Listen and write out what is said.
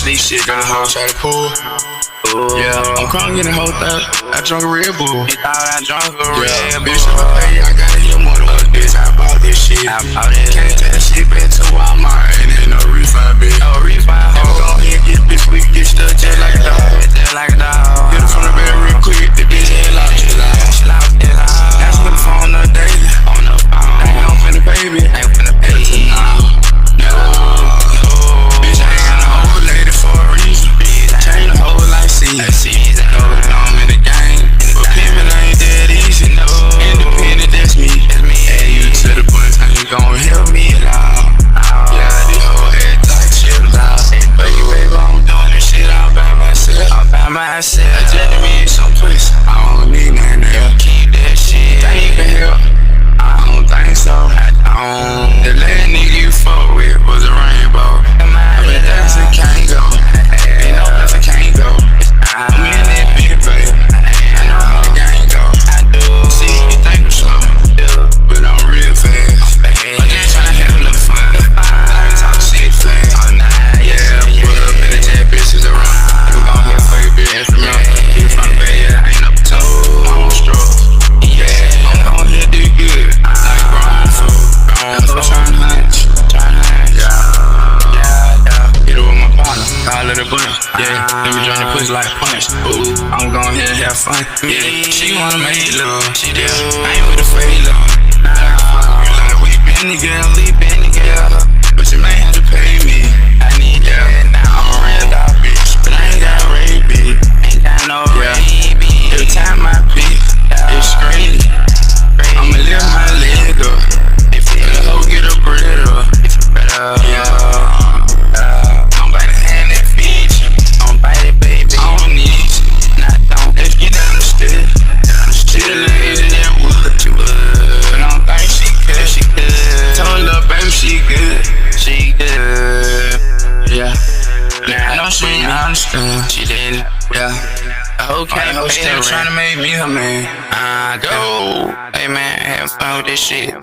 sleep shit, got a hoe try to pull. Yeah, I'm crying getting a whole thought. I drunk a Red Bull. He thought I drunk a Red Bull. Bitch, if I pay, I gotta hear more than a bitch. I bought this shit. Can't take that shit back to Walmart. And ain't no refund, bitch. No refund. Never go ahead and get bitch. We can get stuck just like a dog. Just like a dog. Get it from the bed real quick. The bitch head locked just out. That's with the phone the daily. On the phone. They ain't finna pay me. Ain't finna pay me. No. Bitch, I ain't got no old lady for a reason. Change the whole life, see. I'm in the game. But pimpin' ain't that easy, no. Independent, that's me. Add you to the point, how you gon' help me at all. Yeah, this whole head like shit out. But you baby, I'm doing this shit all by myself. I just need some pussy. I don't need nothing else. Keep that shit. Think you can help? I don't think so. The last nigga you fuck with was a rainbow. I bet that's a can't go. Ain't no place I can't go. I'm in that big baby. I know how the game go. See, you think I'm slow, but I'm real fast. I'm just tryna have a little fun. I ain't talk shit fast. Yeah, put up in the jet, bitches around. You gon' hit for your bitch from me. You from the bay, yeah, I ain't up to I'm on stroke. Yeah, I'm gon' hit do good. Like grown food. I'm tryna hunch. Hit it with my partner, call it a bunch. Yeah, let me join the pussy like a punch. Ooh, I'm gon' here have fun. Yeah, she wanna make love. She do. I ain't with a fake love. Like we been together, but you may have to pay me. I need that now. I'm a real dog bitch, but I ain't got rabies. Ain't got no rabies. Every time I pee, it's screaming. I'ma lift my leg up. Let a hoe get a bread up. Yeah. I'm by the hand that feeds you. Don't bite it, baby. I don't need you. Let's get down the stairs. She the lady that would. But I don't think she could. Told her baby she good. She good. Yeah. I know she ain't understand. She didn't. Yeah. Okay, Her still tryna make me her man. go. Hey man, have fun with this shit.